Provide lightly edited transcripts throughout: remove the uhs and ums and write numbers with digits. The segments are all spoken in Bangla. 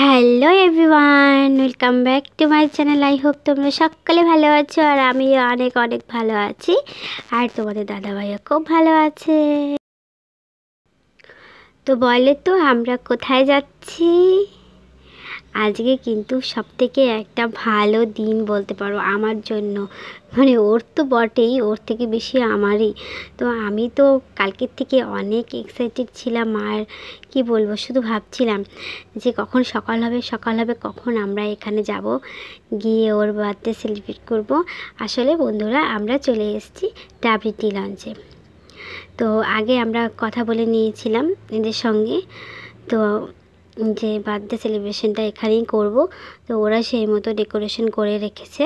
Hello everyone, welcome back to my channel. I hope তোমরা সকলে ভালো আছো, আর আমি অনেক অনেক ভালো আছি। আর তোমাদের দাদাভাইও খুব ভালো আছে। তো বলে তো আমরা কোথায় যাচ্ছি? আজকে কিন্তু সবথেকে একটা ভালো দিন বলতে পারো আমার জন্য। মানে ওর তো বটেই, ওর থেকে বেশি আমারই। তো আমি তো কালকের থেকে অনেক এক্সাইটেড ছিলাম, আর কি বলবো, শুধু ভাবছিলাম যে কখন সকাল হবে, কখন আমরা এখানে যাব, গিয়ে ওর বার্থডে সেলিব্রেট করব। আসলে বন্ধুরা, আমরা চলে এসেছি ডাব্লিউটি লঞ্চে। তো আগে আমরা কথা বলে নিয়েছিলাম এদের সঙ্গে, তো যে বার্থডে সেলিব্রেশনটা এখানেই করব। তো ওরা সেই মতো ডেকোরেশন করে রেখেছে।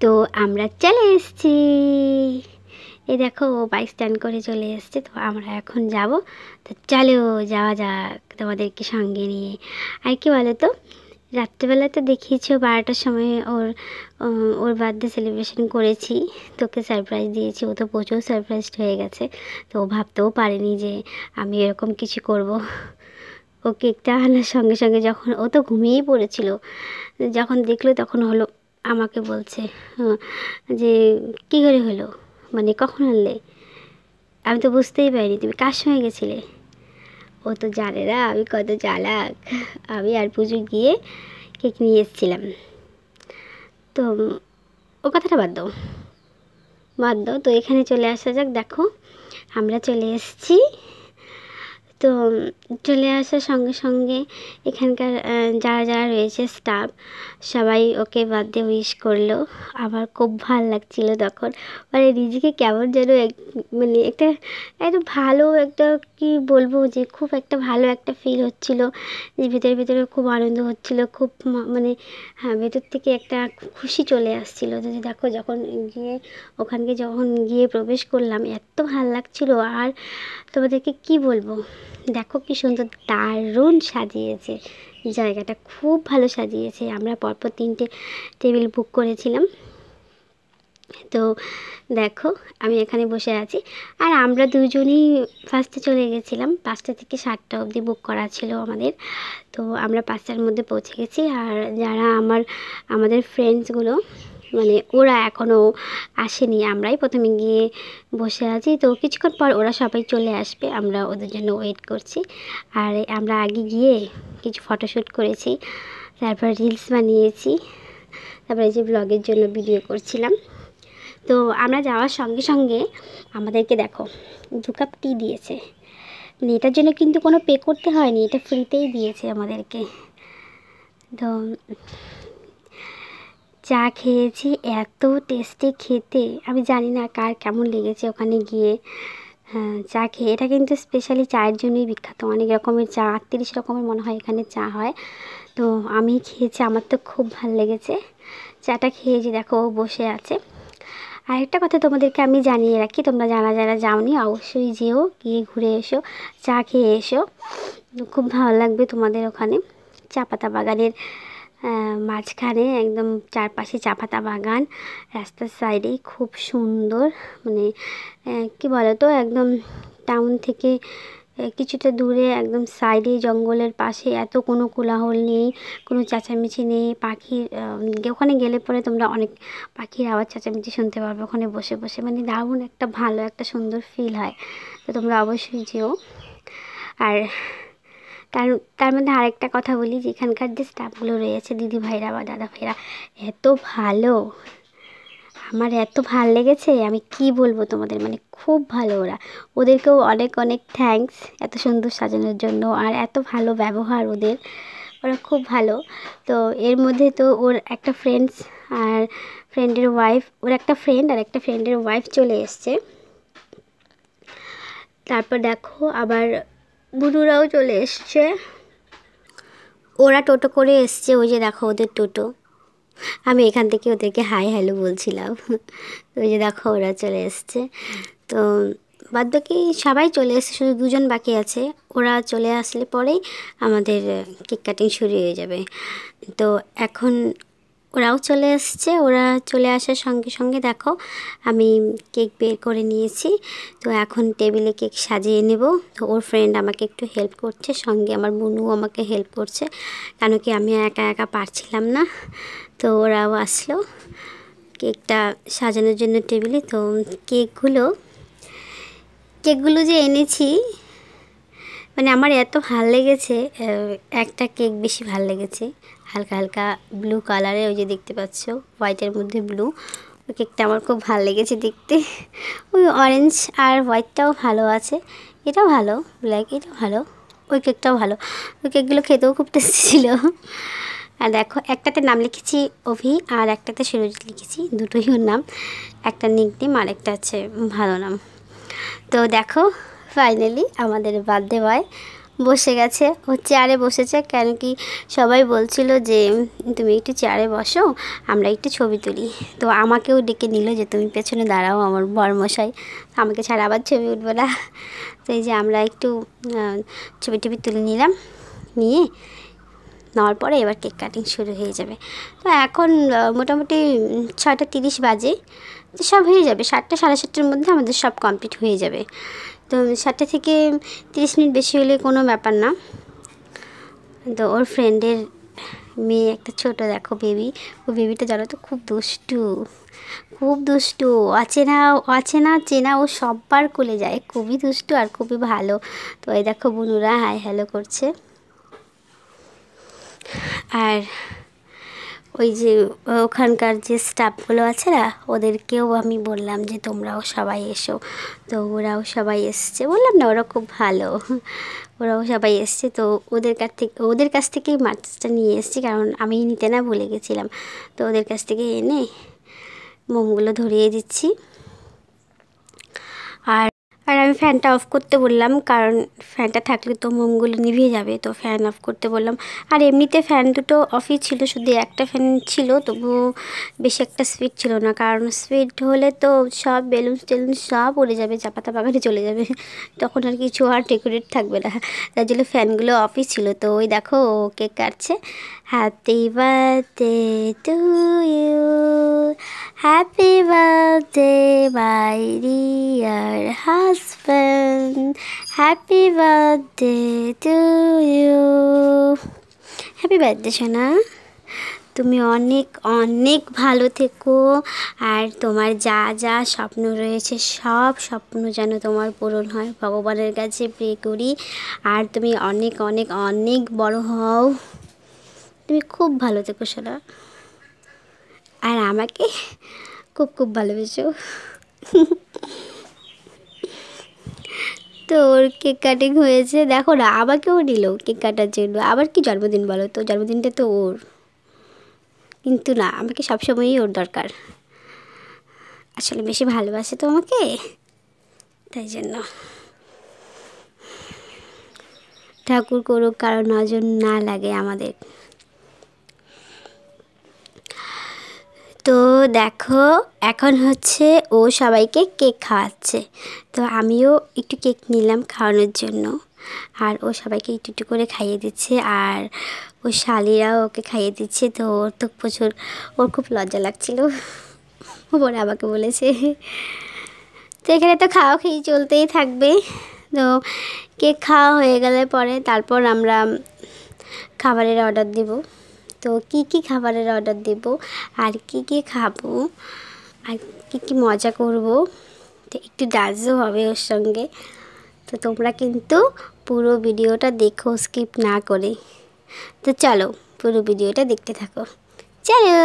তো আমরা চলে এসেছি। এই দেখো, ও বাইক স্ট্যান্ড করে চলে এসছে। তো আমরা এখন যাব। তো চলো যাওয়া যাক তোমাদেরকে সঙ্গে নিয়ে। আর কি বলো তো, রাত্রেবেলা তো দেখিয়েছো 12টার সময় ওর বার্থডে সেলিব্রেশন করেছি, তোকে সারপ্রাইজ দিয়েছি। ও তো প্রচুর সারপ্রাইজড হয়ে গেছে। তো ও ভাবতেও পারেনি যে আমি এরকম কিছু করব। ও কেকটা আনার সঙ্গে সঙ্গে, যখন ও তো ঘুমিয়েই পড়েছিল, যখন দেখলো তখন হলো আমাকে বলছে যে কী করে হলো, মানে কখন আনলে? আমি তো বুঝতেই পারিনি তুমি কার সঙ্গে গেছিলে। ও তো জানে না আমি কত চালাক। আমি আর পুজো গিয়ে কেক নিয়ে এসেছিলাম। তো ও কথাটা বাদ দাও। তো এখানে চলে আসা যাক। দেখো, আমরা চলে এসেছি। তো চলে আসার সঙ্গে সঙ্গে এখানকার যারা যারা রয়েছে স্টাফ, সবাই ওকে বার্থডে উইশ করলো। আমার খুব ভাল লাগছিল তখন। মানে নিজেকে কেমন যেন মানে একটা ভালো একটা, কি বলবো, যে খুব একটা ভালো একটা ফিল হচ্ছিল। যে ভিতরে খুব আনন্দ হচ্ছিল, খুব মানে হ্যাঁ, ভেতর থেকে একটা খুশি চলে আসছিল। যে দেখো, যখন গিয়ে প্রবেশ করলাম, এত ভাল লাগছিল। আর তোমাদেরকে কি বলবো, দেখো কি সুন্দর, দারুণ সাজিয়েছে জায়গাটা, খুব ভালো সাজিয়েছে। আমরা পরপর 3টে টেবিল বুক করেছিলাম। তো দেখো, আমি এখানে বসে আছি, আর আমরা দুজনই ফার্স্টে চলে গেছিলাম। 5টা থেকে 7টা অবধি বুক করা ছিল আমাদের। তো আমরা 5টার মধ্যে পৌঁছে গেছি। আর যারা আমাদের ফ্রেন্ডসগুলো, মানে ওরা এখনও আসেনি, আমরাই প্রথমে গিয়ে বসে আছি। তো কিছুক্ষণ পর ওরা সবাই চলে আসবে, আমরা ওদের জন্য ওয়েট করছি। আর আমরা আগে গিয়ে কিছু ফটোশ্যুট করেছি, তারপর রিলস বানিয়েছি, তারপরে এই যে ব্লগের জন্য ভিডিও করছিলাম। তো আমরা যাওয়ার সঙ্গে সঙ্গে আমাদেরকে দেখো 2 কাপ টি দিয়েছে। মানে এটার জন্য কিন্তু কোনো পে করতে হয়নি, এটা ফ্রিতেই দিয়েছে আমাদেরকে। তো চা খেয়েছি, এত টেস্টি খেতে। আমি জানি না কার কেমন লেগেছে ওখানে গিয়ে। হ্যাঁ, চা খেয়ে, এটা কিন্তু স্পেশালি চায়ের জন্যই বিখ্যাত। অনেক রকমের চা, 30 রকমের মনে হয় এখানে চা হয়। তো আমি খেয়েছি, আমার তো খুব ভালো লেগেছে। চাটা খেয়েছি, দেখো ও বসে আছে। আরেকটা কথা তোমাদেরকে আমি জানিয়ে রাখি, তোমরা যারা যাওনি অবশ্যই যেও, গিয়ে ঘুরে এসো, চা খেয়ে এসো। খুব ভালো লাগবে তোমাদের ওখানে। চা পাতা বাগানের মাঝখানে একদম চারপাশে চা পাতা বাগান, রাস্তার সাইডেই খুব সুন্দর। মানে কি বলো তো, একদম টাউন থেকে কিছুটা দূরে, একদম সাইডে জঙ্গলের পাশে, এত কোনো কোলাহল নেই, কোনো চেঁচামেচি নেই। পাখির ওখানে গেলে পরে তোমরা অনেক পাখির আওয়াজ, চেঁচামেচি শুনতে পারবে ওখানে বসে বসে। মানে দারুণ একটা ভালো একটা সুন্দর ফিল হয়। তো তোমরা অবশ্যই যেও। আর তার তার মধ্যে আরেকটা কথা বলি, যে এখানকার যে স্টাফগুলো রয়েছে, দিদি ভাইরা বা দাদা ভাইরা, এত ভালো। আমার এত ভাল লেগেছে, আমি কি বলবো তোমাদের, মানে খুব ভালো ওরা। ওদেরকেও অনেক অনেক থ্যাঙ্কস এত সুন্দর সাজানোর জন্য, আর এত ভালো ব্যবহার ওদের, ওরা খুব ভালো। তো এর মধ্যে তো ওর একটা ফ্রেন্ডস আর ফ্রেন্ডের ওয়াইফ, ওর একটা ফ্রেন্ড আর একটা ফ্রেন্ডের ওয়াইফ চলে এসছে। তারপর দেখো আবার বুনুরাও চলে এসছে। ওরা টোটো করে এসছে, ওই যে দেখো ওদের টোটো। আমি এখান থেকে ওদেরকে হাই হ্যালো বলছিলাম। ওই যে দেখো ওরা চলে এসছে। তো বাদ বাকি সবাই চলে এসছে, শুধু 2জন বাকি আছে। ওরা চলে আসলে পরেই আমাদের কেক কাটিং শুরু হয়ে যাবে। তো এখন ওরাও চলে এসছে। ওরা চলে আসার সঙ্গে সঙ্গে দেখো আমি কেক বের করে নিয়েছি। তো এখন টেবিলে কেক সাজিয়ে নেব। তো ওর ফ্রেন্ড আমাকে একটু হেল্প করছে, সঙ্গে আমার বোনও আমাকে হেল্প করছে, কেন কি আমি একা একা পারছিলাম না। তো ওরাও আসলো কেকটা সাজানোর জন্য টেবিলে। তো কেকগুলো যে এনেছি, মানে আমার এত ভালো লেগেছে। একটা কেক বেশি ভালো লেগেছে, হালকা হালকা ব্লু কালারে, ওই যে দেখতে পাচ্ছ হোয়াইটের মধ্যে ব্লু। ওই কেকটা আমার খুব ভালো লেগেছে দেখতে। ওই অরেঞ্জ আর হোয়াইটটাও ভালো আছে, এটাও ভালো, ব্ল্যাক এটাও ভালো, ওই কেকটাও ভালো। ওই কেকগুলো খেতেও খুব টেস্টি ছিল। আর দেখো একটাতে নাম লিখেছি অভি আর একটাতে সুরজিৎ লিখেছি, দুটোই ওর নাম, একটা নিকনেম আর একটা আছে ভালো নাম। তো দেখো ফাইনালি আমাদের বার্থডে বয় বসে গেছে, ও চেয়ারে বসেছে। কেন কি সবাই বলছিল যে তুমি একটু চেয়ারে বসো, আমরা একটু ছবি তুলি। তো আমাকেও ডেকে নিল যে তুমি পেছনে দাঁড়াও, আমার বরমশাই, আমাকে ছাড়া আবার ছবি উঠবে না। তো এই যে আমরা একটু ছবি টবি তুলে নিলাম, নিয়ে নেওয়ার পরে এবার কেক কাটিং শুরু হয়ে যাবে। তো এখন মোটামুটি 6:30 বাজে, তো সব হয়ে যাবে 7টা সাড়ে 7টার মধ্যে আমাদের সব কমপ্লিট হয়ে যাবে। তো 7টা থেকে 30 মিনিট বেশি হলে কোনো ব্যাপার না। তো ওর ফ্রেন্ডের মেয়ে একটা ছোট দেখো বেবি, ও বেবিটা জানো তো খুব দুষ্টু, খুব দুষ্টু, অচেনা চেনা ও সববার কোলে যায়, খুবই দুষ্টু আর খুবই ভালো। তো এই দেখো বুনুরা হাই হ্যালো করছে। আর ওই যে ওখানকার যে স্টাফগুলো আছে না, ওদেরকেও আমি বললাম যে তোমরাও সবাই এসো। তো ওরাও সবাই এসছে, বললাম না ওরা খুব ভালো, ওরাও সবাই এসছে। তো ওদের কাছ থেকেই মাছটা নিয়ে এসেছি, কারণ আমি নিতে না ভুলে গেছিলাম। তো ওদের কাছ থেকে এনে মোমগুলো ধরিয়ে দিচ্ছি। আর আমি ফ্যানটা অফ করতে বললাম, কারণ ফ্যানটা থাকলে তো মোমগুলো নিভে যাবে, তো ফ্যান অফ করতে বললাম। আর এমনিতে ফ্যান দুটো অফই ছিল, শুধু একটা ফ্যান ছিল, তবুও বেশি একটা স্পিড ছিল না, কারণ স্পিড হলে তো সব বেলুন টেলুন সব উড়ে যাবে, চাপাতা বাগানে চলে যাবে, তখন আর কিছু আর ডেকোরেট থাকবে না। তার জন্য ফ্যানগুলো অফই ছিল। তো ওই দেখো ও কেক কাটছে। Happy birthday to you, happy birthday my dear husband, happy birthday to you. Happy birthday সোনা, তুমি অনেক অনেক ভালো থেকো, আর তোমার যা যা স্বপ্ন রয়েছে সব স্বপ্ন যেন তোমার পূরণ হয়, ভগবানের কাছে প্রে করি। আর তুমি অনেক অনেক অনেক বড় হও, তুমি খুব ভালো থেকো সোনা, আর আমাকে খুব খুব ভালোবেসো। তো ওর কেক কাটিং হয়েছে, দেখো না আমাকেও নিল কেক কাটার জন্য। আবার কি জন্মদিন বলো তো, জন্মদিনটা তো ওর, কিন্তু না আমাকে সবসময়ই ওর দরকার, আসলে বেশি ভালোবাসে তো আমাকে, তাই জন্য। ঠাকুর করুক কারো নজর না লাগে আমাদের। তো দেখো এখন হচ্ছে ও সবাইকে কেক খাওয়াচ্ছে, তো আমিও একটু কেক নিলাম খাওয়ানোর জন্য, আর ও সবাইকে একটু একটু করে খাইয়ে দিচ্ছে, আর ও শালিরাও ওকে খাইয়ে দিচ্ছে। তো ওর তো ওর খুব লজ্জা লাগছিল, ও পরে আমাকে বলেছে। তো এখানে তো খাওয়া খেয়ে চলতেই থাকবে। তো কেক খাওয়া হয়ে গেলে পরে তারপর আমরা খাবারের অর্ডার দেব। তো কি কি খাবারের অর্ডার দেব, আর কি কি খাবো, আর কি কি মজা করব, তো একটু ডান্সও হবে ওর সঙ্গে। তো তোমরা কিন্তু পুরো ভিডিওটা দেখো স্কিপ না করে। তো চলো পুরো ভিডিওটা দেখতে থাকো, চলো।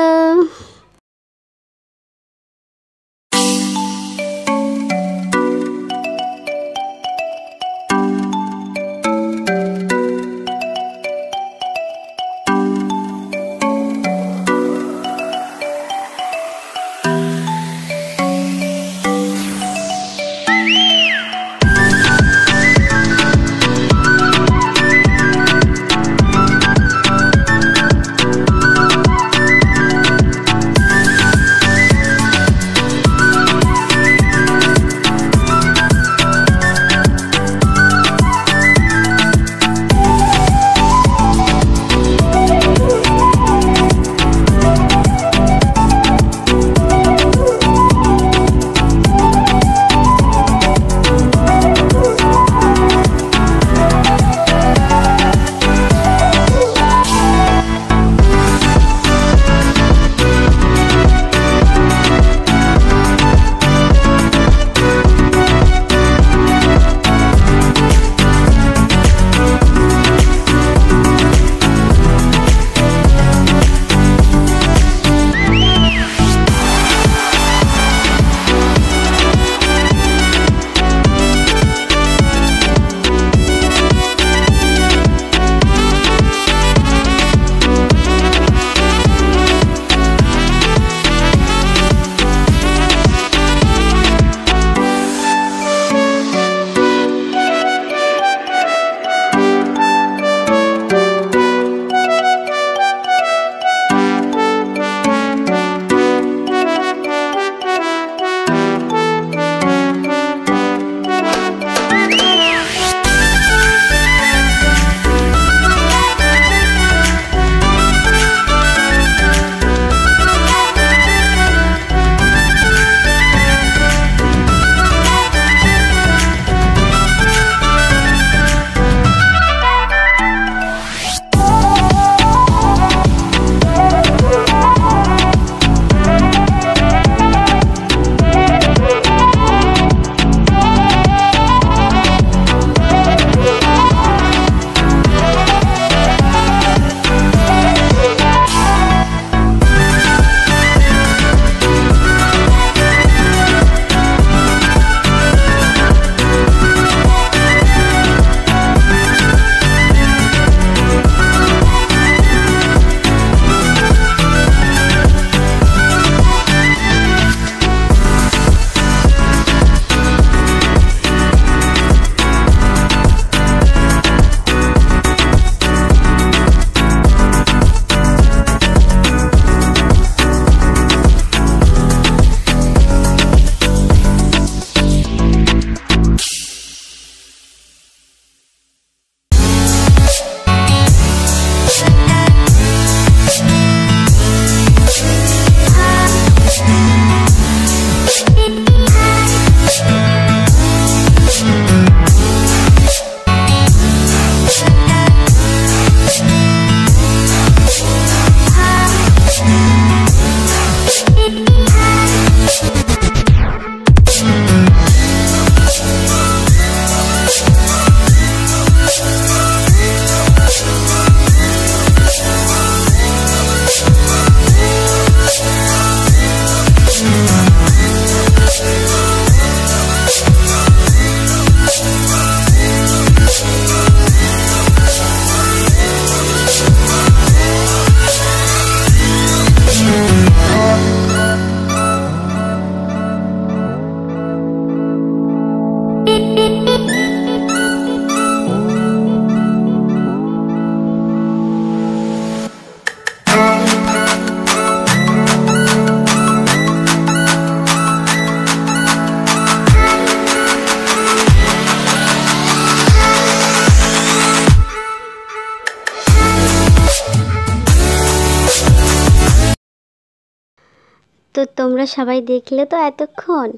তো তোমরা সবাই দেখলে তো এতক্ষণ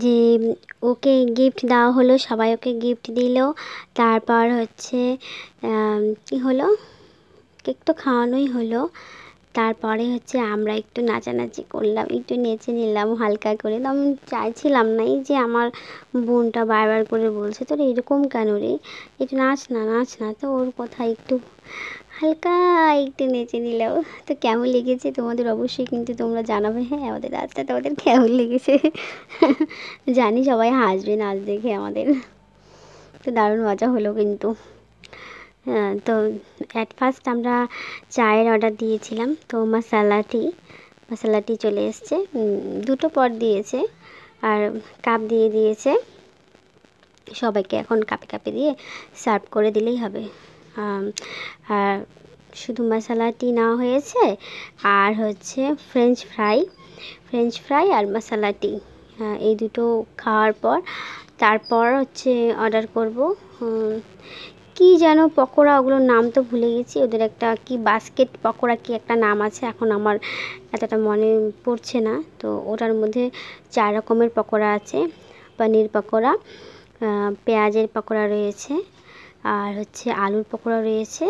যে ওকে গিফট দেওয়া হলো, সবাই ওকে গিফট দিল। তারপর হচ্ছে কী হলো, কেক তো খাওয়ানোই হলো। তারপরে হচ্ছে আমরা একটু নাচানাচি করলাম, একটু নেচে নিলাম হালকা করে। তো আমি চাইছিলাম না, এই যে আমার বোনটা বারবার করে বলছে তোর এরকম কেন রে, একটু নাচ না নাচ না, তো ওর কথা একটু হালকা একটু নেচে নিলাম। তো কেমন লেগেছে তোমাদের অবশ্যই কিন্তু তোমরা জানাবে। হ্যাঁ, আমাদের নাচটা তোমাদের কেমন লেগেছে জানি সবাই হাসবে নাচ দেখে আমাদের। তো দারুণ মজা হলো কিন্তু। হ্যাঁ, তো অ্যাট ফার্স্ট আমরা চায়ের অর্ডার দিয়েছিলাম, তো মশালাটি চলে এসছে। দুটো পট দিয়েছে আর কাপ দিয়ে দিয়েছে সবাইকে। এখন কাপে কাপে দিয়ে সার্ভ করে দিলেই হবে। আর শুধু মশালাটি নেওয়া হয়েছে, আর হচ্ছে ফ্রেঞ্চ ফ্রাই আর মশালাটি, এই দুটো খাওয়ার পর তারপর হচ্ছে অর্ডার করব কি যেন পকোড়া, ওগুলোর নাম তো ভুলে গেছি। ওদের একটা কি বাস্কেট পকোড়া কি একটা নাম আছে, এখন আমার এতটা মনে পড়ছে না। তো ওটার মধ্যে 4 রকমের পকোড়া আছে। পনির পকোড়া, পেঁয়াজের পকোড়া রয়েছে, আর হচ্ছে আলুর পকোড়া রয়েছে,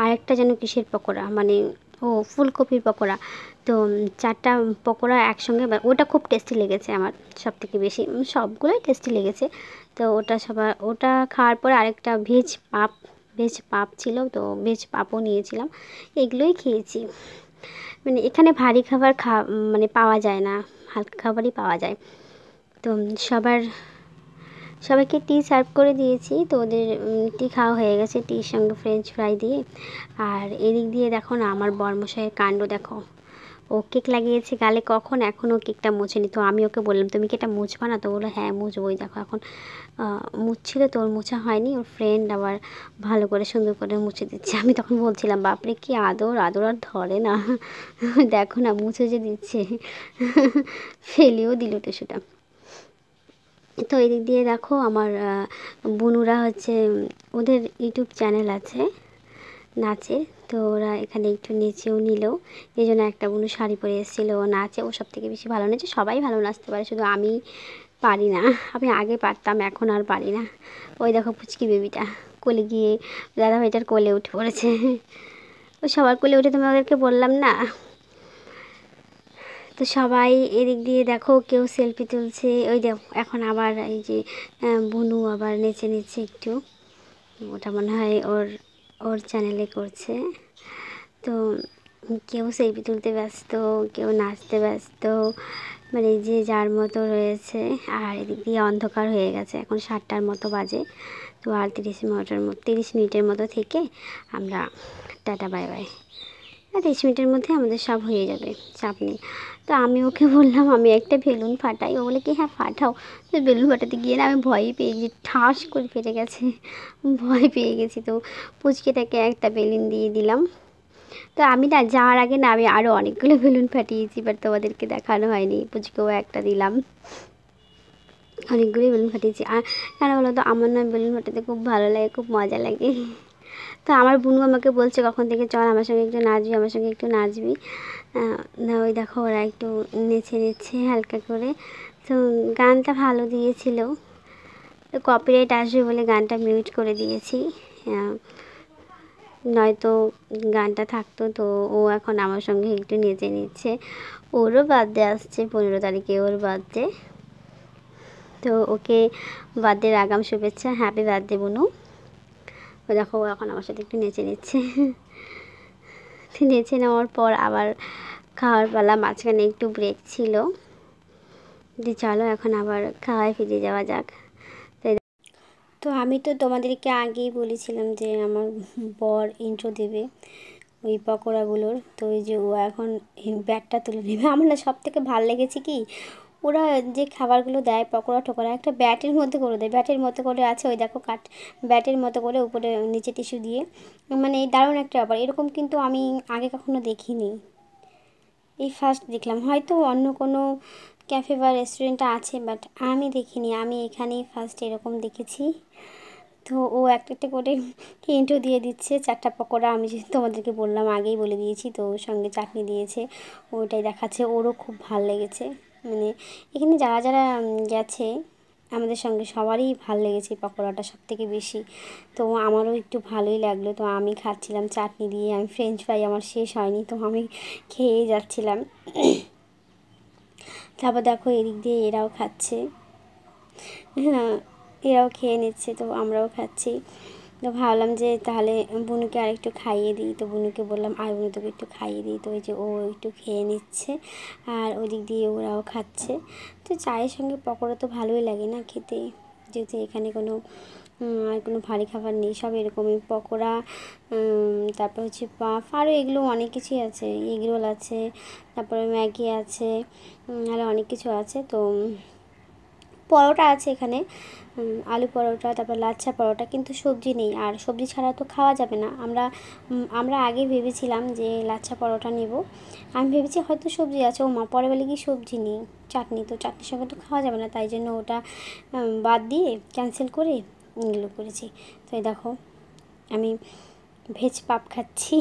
আরেকটা যেন কিসের পকোড়া, মানে ফুলকপির পকোড়া। তো 4টা পকোড়া একসঙ্গে, ওটা খুব টেস্টি লেগেছে আমার সবথেকে বেশি। সবগুলোই টেস্টি লেগেছে। তো ওটা খাওয়ার পর আরেকটা ভেজ পাপ ছিল, তো ভেজ পাপও নিয়েছিলাম। এগুলোই খেয়েছি। মানে এখানে ভারী খাবার মানে পাওয়া যায় না, হালকা খাবারই পাওয়া যায়। তো সবাইকে টি সার্ভ করে দিয়েছি। তো ওদের টি খাওয়া হয়ে গেছে, টির সঙ্গে ফ্রেঞ্চ ফ্রাই দিয়ে। আর এদিক দিয়ে দেখো না আমার বরমশাইয়ের কাণ্ড দেখো, ও কেক লাগিয়েছে গালে কখন, এখনও কেকটা মোছেনি। তো আমি ওকে বললাম তুমি কি এটা মুছবা না, তো বললো হ্যাঁ মুছবোই। দেখো এখন মুছছিল, তো ওর মোছা হয়নি, ওর ফ্রেন্ড আবার ভালো করে সুন্দর করে মুছে দিচ্ছে। আমি তখন বলছিলাম বাপরে কি আদর আর ধরে না দেখো না মুছে যে দিচ্ছে ফেলেও দিল টিস্যুটা। তো এদিক দিয়ে দেখো আমার বুনুরা হচ্ছে, ওদের ইউটিউব চ্যানেল আছে নাচে, তো ওরা এখানে একটু নেচেও নিল। এই জন্য একটা বুনু শাড়ি পরে এসেছিলো, ও নাচে, ও সব থেকে বেশি ভালো নাচে। সবাই ভালো নাচতে পারে, শুধু আমি পারি না। আমি আগে পারতাম, এখন আর পারি না। ওই দেখো পুচকি বেবিটা কোলে গিয়ে দাদাভাইটার কোলে উঠে পড়েছে ও সবার কোলে উঠে, তোমাদেরকে বললাম না। তো সবাই এদিক দিয়ে দেখো কেউ সেলফি তুলছে। ওই দেখো এখন আবার এই যে বুনু আবার নেচে নিচ্ছে একটু, ওটা মনে হয় ওর চ্যানেলে করছে। তো কেউ সেলফি তুলতে ব্যস্ত, কেউ নাচতে ব্যস্ত, মানে যে যার মতো রয়েছে। আর এদিক দিয়ে অন্ধকার হয়ে গেছে, এখন 7টার মতো বাজে। তো আর 30 মিনিটের মতো থেকে আমরা টাটা বাই বাই। 30 মিনিটের মধ্যে আমাদের সব হয়ে যাবে, চাপ নেই। তো আমি ওকে বললাম আমি একটা বেলুন ফাটাই, ও বলে কি হ্যাঁ ফাটাও। তো বেলুন ফাটাতে গিয়ে না আমি ভয়ই পেয়ে গেছি, ঠাস করে ফেটে গেছে, ভয় পেয়ে গেছি। তো পুচকেটাকে একটা বেলুন দিয়ে দিলাম। তো আমি না যাওয়ার আগে না আমি আরও অনেকগুলো বেলুন ফাটিয়েছি, বাট তোমাদেরকে দেখানো হয়নি। পুচকেও একটা দিলাম, অনেকগুলোই বেলুন ফাটিয়েছি। আর কেন বলো তো, আমার না বেলুন ফাটাতে খুব ভালো লাগে, খুব মজা লাগে। তো আমার বুনু আমাকে বলছে কখন থেকে চল আমার সঙ্গে একটু নাচবি, আমার সঙ্গে একটু নাচবি। না ওই দেখো ওরা একটু নেচে নিচ্ছে হালকা করে। তো গানটা ভালো দিয়েছিল, তো কপিরাইট আসবে বলে গানটা মিউট করে দিয়েছি, নয়তো গানটা থাকতো। তো ও এখন আমার সঙ্গে একটু নেচে নিচ্ছে। ওরও বার্থডে আসছে 15 তারিখে, ওর বার্থডে। তো ওকে বার্থডের আগাম শুভেচ্ছা, হ্যাপি বার্থডে বুনু। ও দেখো ও এখন আমার সাথে একটু নেচে নিচ্ছে নেচে নেওয়ার পর আবার খাওয়ার পালা, মাঝখানে একটু ব্রেক ছিল। যে চলো এখন আবার খাওয়ায় ফিরে যাওয়া যাক। তো আমি তো তোমাদেরকে আগেই বলেছিলাম যে আমার বর ইন্ট্রো দেবে ওই পকোড়াগুলোর। তো ওই যে ও এখন ব্যাটটা তুলে নেবে। আমার না সব থেকে ভালো লেগেছে কি, ওরা যে খাবারগুলো দেয় পকোড়া টকোড়া একটা ব্যাটের মধ্যে করে দেয়, ব্যাটের মতো করে আছে ওই দেখো ব্যাটের মতো করে উপরে নিচে টিস্যু দিয়ে, মানে দারুণ একটা ব্যাপার। এরকম কিন্তু আমি আগে কখনো দেখিনি, এই ফার্স্ট দেখলাম। হয়তো অন্য কোনো ক্যাফে বা রেস্টুরেন্টে আছে, বাট আমি দেখিনি, আমি এখানেই ফার্স্ট এরকম দেখেছি। তো ও একটা একটা করে হিন্টও দিয়ে দিচ্ছে। 4টা পকোড়া আমি যে তোমাদেরকে বললাম, আগেই বলে দিয়েছি। তো ওর সঙ্গে চাটনি দিয়েছে, ওইটাই দেখাচ্ছে। ওরও খুব ভালো লেগেছে। মানে এখানে যারা যারা গেছে আমাদের সঙ্গে সবারই ভাল লেগেছে পকোড়াটা সবথেকে বেশি। তো আমারও একটু ভালোই লাগলো। তো আমি খাচ্ছিলাম চাটনি দিয়ে। আমি ফ্রেঞ্চ ফ্রাই আমার শেষ হয়নি, তো আমি খেয়েই যাচ্ছিলাম। তারপর দেখো এদিক দিয়ে এরাও খাচ্ছে। হ্যাঁ, এরাও খেয়ে নিচ্ছে, তো আমরাও খাচ্ছি। তো ভাবলাম যে তাহলে বুনুকে আর একটু খাইয়ে দিই। তো বুনুকে বললাম আর বুনু তোকে একটু খাইয়ে দিই। তো ওই যে ও একটু খেয়ে নিচ্ছে, আর ওদিক দিয়ে ওরাও খাচ্ছে। তো চায়ের সঙ্গে পকোড়া তো ভালোই লাগে না খেতে, যেহেতু এখানে কোনো আর কোনো ভারী খাবার নেই, সব এরকমই পকোড়া। তারপর হচ্ছে পাফ, আরও এগুলো অনেক কিছুই আছে, এগ রোল আছে, তারপরে ম্যাগি আছে, আরও অনেক কিছু আছে। তো পরোটা আছে এখানে, আলু পরোটা, তারপর লাচ্ছা পরোটা, কিন্তু সবজি নেই। আর সবজি ছাড়া তো খাওয়া যাবে না। আমরা আগে ভেবেছিলাম যে লাচ্ছা পরোটা নেব। আমি ভেবেছি হয়তো সবজি আছে, ও মা পরে বলে কি সবজি নেই, চাটনি, তো চাটনির সঙ্গে তো খাওয়া যাবে না, তাই জন্য ওটা বাদ দিয়ে ক্যান্সেল করে এগুলো করেছি। তো এই দেখো আমি ভেজ পাপ খাচ্ছি।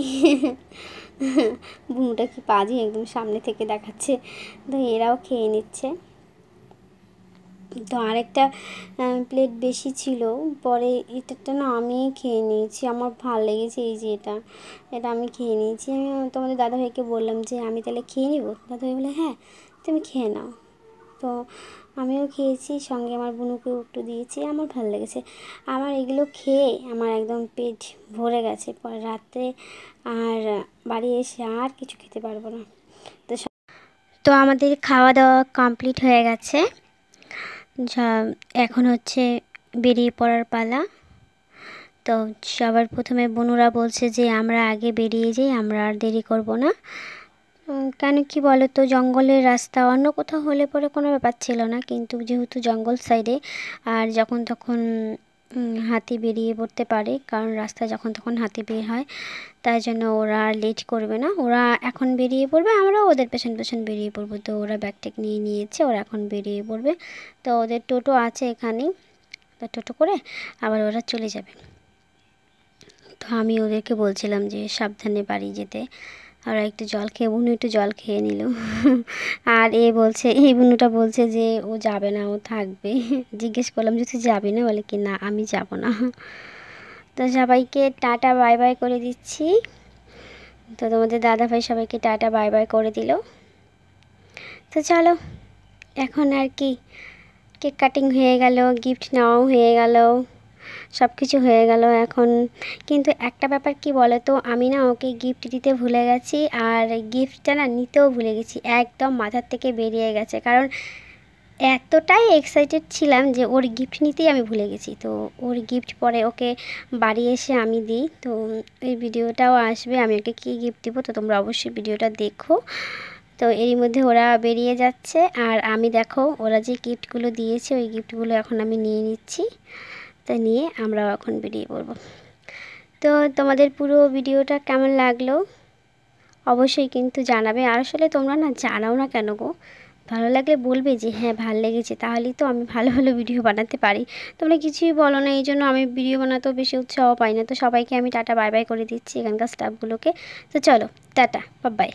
বুনুটা কি পাজি একদম সামনে থেকে দেখাচ্ছে। তো এরাও খেয়ে নিচ্ছে। তো আরেকটা প্লেট বেশি ছিল, পরে এটা না আমি খেয়ে নিয়েছি, আমার ভালো লেগেছে। এই যে এটা আমি খেয়ে নিয়েছি। আমি তোমাদের দাদাভাইকে বললাম যে আমি তাহলে খেয়ে নিব। দাদাভাই বলে হ্যাঁ তুমি খেয়ে নাও। তো আমিও খেয়েছি, সঙ্গে আমার বোনুকেও একটু দিয়েছি। আমার ভালো লেগেছে। আমার এগুলো খেয়ে আমার একদম পেট ভরে গেছে। পরে রাত্রে আর বাড়ি এসে আর কিছু খেতে পারবো না। তো আমাদের খাওয়া দাওয়া কমপ্লিট হয়ে গেছে। এখন হচ্ছে বেরিয়ে পড়ার পালা। তো সবার প্রথমে বনুরা বলছে যে আমরা আগে বেরিয়ে যাই, আমরা আর দেরি করব না। কেন কি বলো তো, জঙ্গলের রাস্তা, অন্য কোথাও হলে পরে কোনো ব্যাপার ছিল না, কিন্তু যেহেতু জঙ্গল সাইডে আর যখন তখন হাতি বেরিয়ে পড়তে পারে, কারণ রাস্তায় যখন তখন হাতি বের হয়, তাই জন্য ওরা আর লেট করবে না, ওরা এখন বেরিয়ে পড়বে, আমরাও ওদের পেছন পেছন বেরিয়ে পড়বো। তো ওরা ব্যাগটেক নিয়ে নিয়েছে, ওরা এখন বেরিয়ে পড়বে। তো ওদের টোটো আছে এখানেই, তো টোটো করে আবার ওরা চলে যাবে। তো আমি ওদেরকে বলছিলাম যে সাবধানে বাড়ি যেতে। আর একটু জল খেয়ে, বুনু একটু জল খেয়ে নিল। আর এই বুনুটা বলছে যে ও যাবে না, ও থাকবে। জিজ্ঞেস করলাম যে তুই যাবি না, বলে কি না আমি যাব না। তো সবাইকে টাটা বাই বাই করে দিচ্ছি। তো তোমাদের দাদাভাই সবাইকে টাটা বাই বাই করে দিল। তো চলো এখন আর কি, কেক কাটিং হয়ে গেল, গিফট নেওয়াও হয়ে গেল, সব কিছু হয়ে গেল এখন। কিন্তু একটা ব্যাপার কি বলো তো, আমি না ওকে গিফট দিতে ভুলে গেছি, আর গিফটটা না নিতেও ভুলে গেছি, একদম মাথার থেকে বেরিয়ে গেছে। কারণ এতটাই এক্সাইটেড ছিলাম যে ওর গিফট নিতেই আমি ভুলে গেছি। তো ওর গিফট পরে ওকে বাড়ি এসে আমি দিই। তো এই ভিডিওটাও আসবে, আমি ওকে কী গিফট দেবো, তো তোমরা অবশ্যই ভিডিওটা দেখো। তো এরই মধ্যে ওরা বেরিয়ে যাচ্ছে, আর আমি দেখো ওরা যে গিফটগুলো দিয়েছে ওই গিফটগুলো এখন আমি নিয়ে নিচ্ছি। তা নিয়ে আমরাও এখন বেরিয়ে পড়বো। তো তোমাদের পুরো ভিডিওটা কেমন লাগলো অবশ্যই কিন্তু জানাবে। আর আসলে তোমরা না জানাও না কেন গো, ভালো লাগলে বলবে যে হ্যাঁ ভালো লেগেছে, তাহলেই তো আমি ভালো ভালো ভিডিও বানাতে পারি। তোমরা কিছুই বলো না, এই জন্য আমি ভিডিও বানাতেও বেশি উৎসাহ পাই না। তো সবাইকে আমি টাটা বাই বাই করে দিচ্ছি, এখানকার স্টাফগুলোকে। তো চলো টাটা বাই বাই।